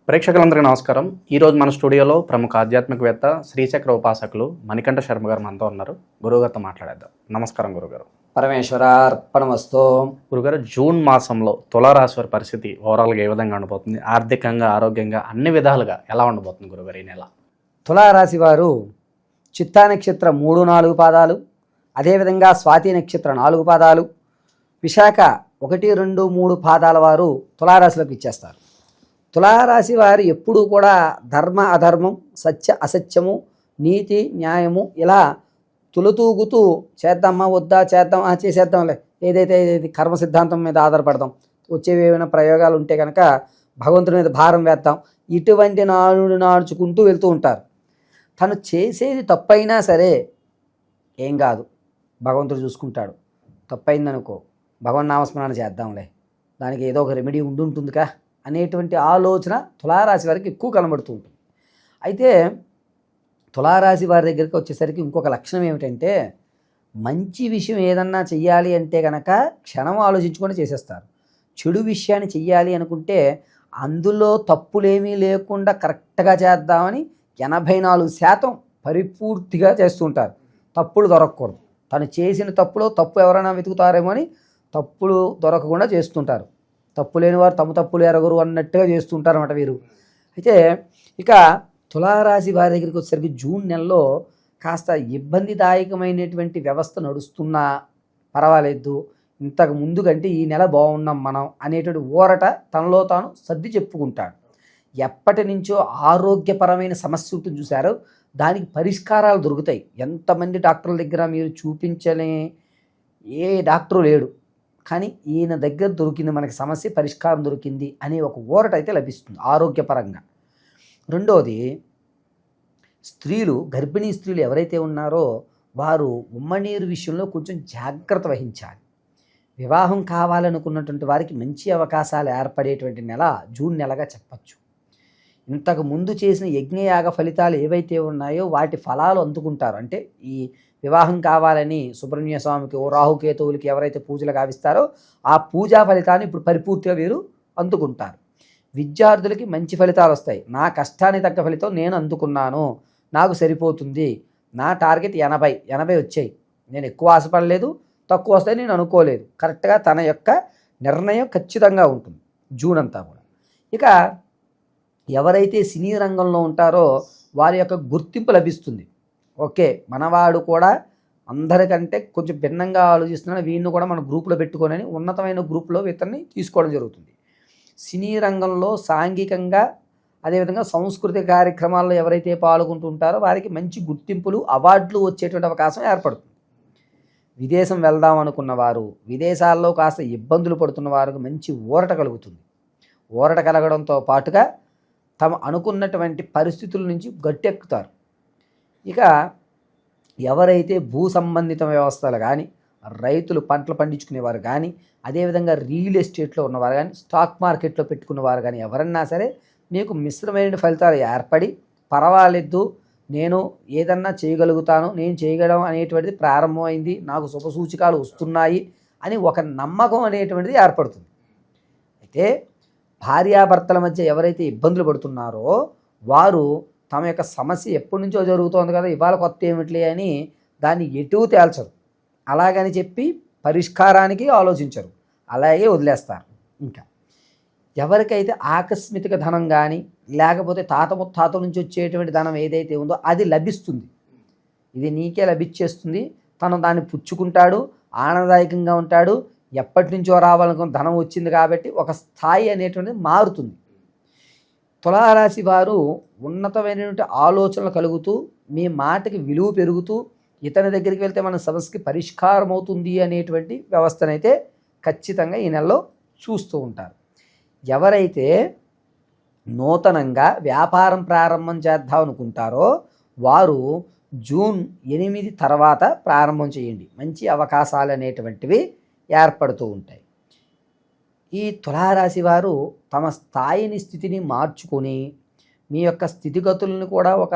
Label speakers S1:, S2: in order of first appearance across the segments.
S1: ప్రేక్షకులందరికీ నమస్కారం. ఈరోజు మన స్టూడియోలో ప్రముఖ ఆధ్యాత్మికవేత్త శ్రీచక్ర ఉపాసకులు మణికంఠ శర్మ గారు మనతో ఉన్నారు. గురువుగారితో మాట్లాడేద్దాం. నమస్కారం గురుగారు.
S2: పరమేశ్వరార్పణమస్తు.
S1: గురుగారు, జూన్ మాసంలో తులారాశి వారి పరిస్థితి ఓవరాల్గా ఏ విధంగా ఉండబోతుంది? ఆర్థికంగా, ఆరోగ్యంగా అన్ని విధాలుగా ఎలా ఉండబోతుంది గురుగారు ఈ నెల?
S2: తులారాశి వారు చిత్తా నక్షత్ర 3-4 పాదాలు, అదేవిధంగా స్వాతి నక్షత్ర 4 పాదాలు, విశాఖ 1, 2, 3 పాదాల వారు తులారాశిలోకి ఇచ్చేస్తారు. తులారాశి వారు ఎప్పుడూ కూడా ధర్మ అధర్మం, సత్య అసత్యము, నీతి న్యాయము ఇలా తులుతూగుతూ చేద్దామా వద్దా, చేద్దామా చేసేద్దాంలే, ఏదైతే కర్మ సిద్ధాంతం మీద ఆధారపడదాం, వచ్చేవి ఏమైనా ప్రయోగాలు ఉంటే కనుక భగవంతుడి మీద భారం వేద్దాం, ఇటువంటి నాడుచుకుంటూ వెళ్తూ ఉంటారు. తను చేసేది తప్పైనా సరే ఏం కాదు, భగవంతుడు చూసుకుంటాడు. తప్పైందనుకో భగవన్ నామస్మరణ చేద్దాంలే, దానికి ఏదో ఒక రెమెడీ ఉంటుందిగా అనేటువంటి ఆలోచన తులారాశి వారికి ఎక్కువ కనబడుతూ ఉంటుంది. అయితే తులారాశి వారి దగ్గరికి వచ్చేసరికి ఇంకొక లక్షణం ఏమిటంటే, మంచి విషయం ఏదన్నా చెయ్యాలి అంటే కనుక క్షణం ఆలోచించుకొని చేసేస్తారు. చెడు విషయాన్ని చెయ్యాలి అనుకుంటే అందులో తప్పులేమీ లేకుండా కరెక్ట్గా చేద్దామని 84% పరిపూర్తిగా చేస్తుంటారు. తప్పులు దొరకకూడదు. తను చేసిన తప్పులో తప్పు ఎవరైనా వెతుకుతారేమో అని తప్పులు దొరకకుండా చేస్తుంటారు. తప్పు లేని వారు తమ తప్పులు ఎరగరు అన్నట్టుగా చేస్తుంటారు అన్నమాట వీరు. అయితే ఇక తులారాశి వారి దగ్గరికి వచ్చేసరికి జూన్ నెలలో కాస్త ఇబ్బందిదాయకమైనటువంటి వ్యవస్థ నడుస్తున్నా పర్వాలేదు, ఇంతకు ముందు కంటే ఈ నెల బాగున్నాం మనం అనేటువంటి ఊరట తనలో తాను సర్ది చెప్పుకుంటాడు. ఎప్పటి నుంచో ఆరోగ్యపరమైన సమస్య ఉంటుంది చూశారు, దానికి పరిష్కారాలు దొరుకుతాయి. ఎంతమంది డాక్టర్ల దగ్గర మీరు చూపించని ఏ డాక్టరు లేడు, కానీ ఈయన దగ్గర దొరికింది, మనకి సమస్య పరిష్కారం దొరికింది అనే ఒక ఊరట అయితే లభిస్తుంది ఆరోగ్యపరంగా. రెండోది, స్త్రీలు, గర్భిణీ స్త్రీలు ఎవరైతే ఉన్నారో వారు ఉమ్మనీరు విషయంలో కొంచెం జాగ్రత్త వహించాలి. వివాహం కావాలనుకున్నటువంటి వారికి మంచి అవకాశాలు ఏర్పడేటువంటి నెల జూన్ నెలగా చెప్పచ్చు. ఇంతకు ముందు చేసిన యజ్ఞయాగ ఫలితాలు ఏవైతే ఉన్నాయో వాటి ఫలాలు అందుకుంటారు. అంటే ఈ వివాహం కావాలని సుబ్రహ్మణ్య స్వామికి, రాహుకేతువులకి ఎవరైతే పూజలు గావిస్తారో ఆ పూజా ఫలితాన్ని ఇప్పుడు పరిపూర్తిగా వీరు అందుకుంటారు. విద్యార్థులకి మంచి ఫలితాలు వస్తాయి. నా కష్టానికి తగ్గ ఫలితం నేను అందుకున్నాను, నాకు సరిపోతుంది, నా టార్గెట్ 80 వచ్చాయి, నేను ఎక్కువ ఆశపడలేదు, తక్కువ వస్తాయి నేను అనుకోలేదు, కరెక్ట్గా తన యొక్క నిర్ణయం ఖచ్చితంగా ఉంటుంది జూన్ అంతా కూడా. ఇక ఎవరైతే సినీ రంగంలో ఉంటారో వారి యొక్క గుర్తింపు లభిస్తుంది. ఓకే, మనవాడు కూడా అందరికంటే కొంచెం భిన్నంగా ఆలోచిస్తున్నాడు, వీడిని కూడా మన గ్రూప్లో పెట్టుకొని ఉన్నతమైన గ్రూప్లో ఇతన్ని తీసుకోవడం జరుగుతుంది. సినీ రంగంలో సాంఘికంగా, అదేవిధంగా సాంస్కృతిక కార్యక్రమాల్లో ఎవరైతే పాల్గొంటుంటారో వారికి మంచి గుర్తింపులు, అవార్డులు వచ్చేటువంటి అవకాశం ఏర్పడుతుంది. విదేశం వెళ్దాం అనుకున్న వారు, విదేశాల్లో కాస్త ఇబ్బందులు పడుతున్న వారికి మంచి ఊరట కలుగుతుంది. ఊరట కలగడంతో పాటుగా తమ అనుకున్నటువంటి పరిస్థితుల నుంచి గట్టెక్కుతారు. ఇక ఎవరైతే భూ సంబంధిత వ్యవస్థలు కానీ, రైతులు పంటలు పండించుకునేవారు కానీ, అదేవిధంగా రియల్ ఎస్టేట్లో ఉన్నవారు కానీ, స్టాక్ మార్కెట్లో పెట్టుకున్నవారు కానీ ఎవరన్నా సరే మీకు మిశ్రమైన ఫలితాలు ఏర్పడి పర్వాలేదు, నేను ఏదన్నా చేయగలుగుతాను, నేను చేయగలం అనేటువంటిది ప్రారంభమైంది, నాకు శుభసూచికాలు వస్తున్నాయి అని ఒక నమ్మకం అనేటువంటిది ఏర్పడుతుంది. అయితే భార్యాభర్తల మధ్య ఎవరైతే ఇబ్బందులు పడుతున్నారో వారు తమ యొక్క సమస్య ఎప్పటి నుంచో జరుగుతోంది కదా, ఇవాళ కొత్త ఏమిట్లే అని దాన్ని ఎటూ తేల్చరు. అలాగని చెప్పి పరిష్కారానికి ఆలోచించరు, అలాగే వదిలేస్తారు. ఇంకా ఎవరికైతే ఆకస్మిక ధనం కానీ, లేకపోతే తాత ముత్తాతల నుంచి వచ్చేటువంటి ధనం ఏదైతే ఉందో అది లభిస్తుంది. ఇది నీకే లభించేస్తుంది, తను దాన్ని పుచ్చుకుంటాడు, ఆనందదాయకంగా ఉంటాడు. ఎప్పటి నుంచో రావాలనుకున్న ధనం వచ్చింది కాబట్టి ఒక స్థాయి అనేటువంటిది మారుతుంది. తులారాశి వారు ఉన్నతమైనటువంటి ఆలోచనలు కలుగుతూ, మీ మాటకి విలువ పెరుగుతూ, ఇతని దగ్గరికి వెళ్తే మన సమస్యకి పరిష్కారం అవుతుంది అనేటువంటి వ్యవస్థనైతే ఖచ్చితంగా ఈ నెలలో చూస్తూ ఉంటారు. ఎవరైతే నూతనంగా వ్యాపారం ప్రారంభం చేద్దాం అనుకుంటారో వారు జూన్ 8 తర్వాత ప్రారంభం చేయండి, మంచి అవకాశాలు అనేటువంటివి ఏర్పడుతూ ఉంటాయి. ఈ తులారాశి వారు తమ స్థాయిని, స్థితిని మార్చుకొని మీ యొక్క స్థితిగతులను కూడా ఒక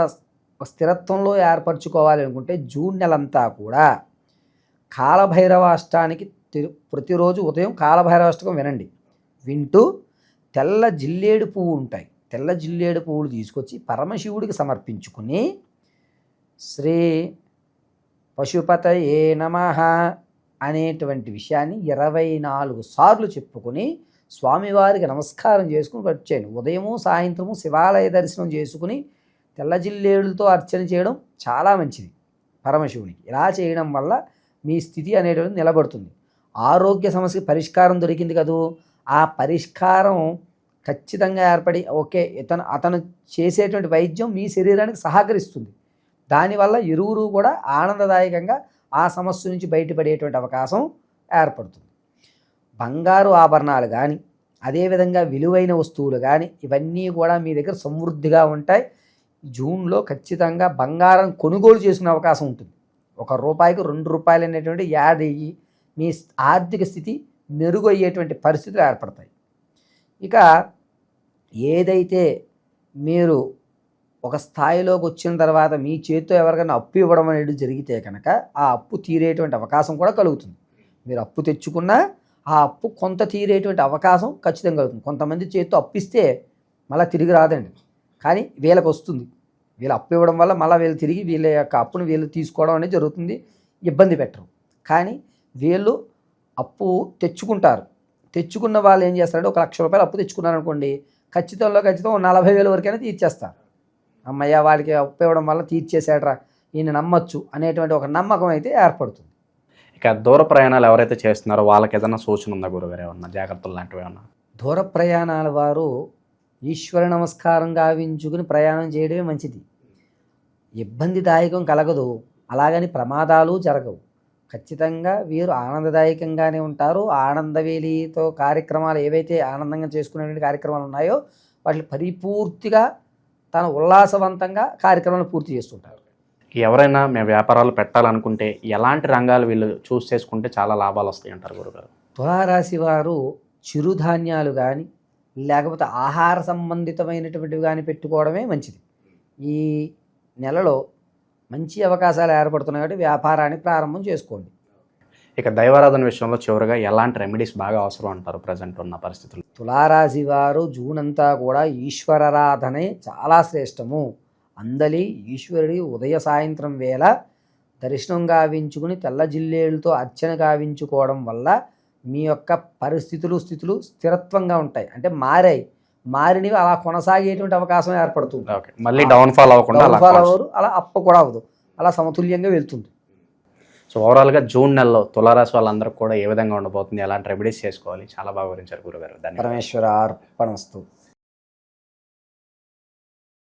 S2: స్థిరత్వంలో ఏర్పరచుకోవాలి అనుకుంటే జూన్ నెలంతా కూడా కాలభైరవాష్టానికి ప్రతిరోజు ఉదయం కాలభైరవాష్టకం వినండి. వింటూ తెల్ల జిల్లేడు పువ్వు ఉంటాయి, తెల్ల జిల్లేడు పువ్వులు తీసుకొచ్చి పరమశివుడికి సమర్పించుకుని శ్రీ పశుపతయే నమః అనేటువంటి విషయాన్ని 24 సార్లు చెప్పుకొని స్వామివారికి నమస్కారం చేసుకుని వచ్చేయండి. ఉదయము సాయంత్రము శివాలయ దర్శనం చేసుకుని తెల్ల జిల్లేడులతో అర్చన చేయడం చాలా మంచిది పరమశివునికి. ఇలా చేయడం వల్ల మీ స్థితి అనేటువంటిది నిలబడుతుంది. ఆరోగ్య సమస్యకి పరిష్కారం దొరికింది కదూ, ఆ పరిష్కారం ఖచ్చితంగా ఏర్పడి ఓకే అతను చేసేటువంటి వైద్యం మీ శరీరానికి సహకరిస్తుంది. దానివల్ల ఇరువురు కూడా ఆనందదాయకంగా ఆ సమస్య నుంచి బయటపడేటువంటి అవకాశం ఏర్పడుతుంది. బంగారు ఆభరణాలు కానీ అదేవిధంగా విలువైన వస్తువులు కానీ ఇవన్నీ కూడా మీ దగ్గర సమృద్ధిగా ఉంటాయి. జూన్లో ఖచ్చితంగా బంగారం కొనుగోలు చేసుకునే అవకాశం ఉంటుంది. ₹1కి ₹2 అనేటువంటి యాడ్ అయ్యి మీ ఆర్థిక స్థితి మెరుగు అయ్యేటువంటి పరిస్థితులు ఏర్పడతాయి. ఇక ఏదైతే మీరు ఒక స్థాయిలోకి వచ్చిన తర్వాత మీ చేతితో ఎవరికైనా అప్పు ఇవ్వడం అనేది జరిగితే కనుక ఆ అప్పు తీరేటువంటి అవకాశం కూడా కలుగుతుంది. మీరు అప్పు తెచ్చుకున్నా ఆ అప్పు కొంత తీరేటువంటి అవకాశం ఖచ్చితంగా కలుగుతుంది. కొంతమంది చేతితో అప్పిస్తే మళ్ళీ తిరిగి రాదండి, కానీ వీళ్ళకి వస్తుంది. వీళ్ళు అప్పు ఇవ్వడం వల్ల మళ్ళీ వీళ్ళు తిరిగి వీళ్ళ యొక్క అప్పును వీళ్ళు తీసుకోవడం అనేది జరుగుతుంది, ఇబ్బంది పెట్టరు. కానీ వీళ్ళు అప్పు తెచ్చుకుంటారు. తెచ్చుకున్న వాళ్ళు ఏం చేస్తారంటే ₹1,00,000 అప్పు తెచ్చుకున్నారనుకోండి, ఖచ్చితం 40,000 వరకైనా తీర్చేస్తారు. అమ్మయ్య వాడికి అప్పు ఇవ్వడం వల్ల తీర్చేసాడరా, ఈయన నమ్మచ్చు అనేటువంటి ఒక నమ్మకం అయితే ఏర్పడుతుంది.
S1: ఇక దూర ప్రయాణాలు ఎవరైతే చేస్తున్నారో వాళ్ళకి ఏదైనా సూచన ఉందా గురుగారు? ఏమన్నా జాగ్రత్తలు లాంటివి ఏమన్నా?
S2: దూర ప్రయాణాల వారు ఈశ్వర నమస్కారం గావించుకుని ప్రయాణం చేయడమే మంచిది. ఇబ్బందిదాయకం కలగదు, అలాగని ప్రమాదాలు జరగవు. ఖచ్చితంగా వీరు ఆనందదాయకంగానే ఉంటారు. ఆనందవేలితో కార్యక్రమాలు ఏవైతే ఆనందంగా చేసుకునే కార్యక్రమాలు ఉన్నాయో వాటిని పరిపూర్తిగా తన ఉల్లాసవంతంగా కార్యక్రమాలు పూర్తి చేస్తుంటారు.
S1: ఎవరైనా మేము వ్యాపారాలు పెట్టాలనుకుంటే ఎలాంటి రంగాలు వీళ్ళు చూస్ చేసుకుంటే చాలా లాభాలు వస్తాయి అంటారు గురుగారు?
S2: తులారాశి వారు చిరుధాన్యాలు కానీ లేకపోతే ఆహార సంబంధితమైనటువంటివి కానీ పెట్టుకోవడమే మంచిది. ఈ నెలలో మంచి అవకాశాలు ఏర్పడుతున్నాయి కాబట్టి వ్యాపారాన్ని ప్రారంభం చేసుకోండి.
S1: ఇక దైవారాధన విషయంలో చివరిగా ఎలాంటి రెమెడీస్ బాగా అవసరం అంటారు ప్రజెంట్ ఉన్న పరిస్థితులు?
S2: తులారాశి వారు జూన్ అంతా కూడా ఈశ్వరారాధనే చాలా శ్రేష్టము. అందలి ఈశ్వరుడి ఉదయ సాయంత్రం వేళ దర్శనం గావించుకుని తెల్ల జిల్లేళ్ళతో అర్చన గావించుకోవడం వల్ల మీ యొక్క పరిస్థితులు స్థితులు స్థిరత్వంగా ఉంటాయి. అంటే మారినవి అలా కొనసాగేటువంటి అవకాశం ఏర్పడుతుంది.
S1: మళ్ళీ డౌన్ఫాల్ అవ్వకుండా
S2: అవ్వరు, అలా అప్పు కూడా అవ్వదు, అలా సమతుల్యంగా వెళ్తుంది.
S1: సో ఓవరాల్గా జూన్ నెలలో తులారాశి వాళ్ళందరూ కూడా ఏ విధంగా ఉండబోతుంది, ఎలాంటి రెమెడీస్ చేసుకోవాలి, చాలా బాగా వివరించారు గురుగారు. ధన్యవాదాలు.
S2: పరమేశ్వర అర్పణమస్తు.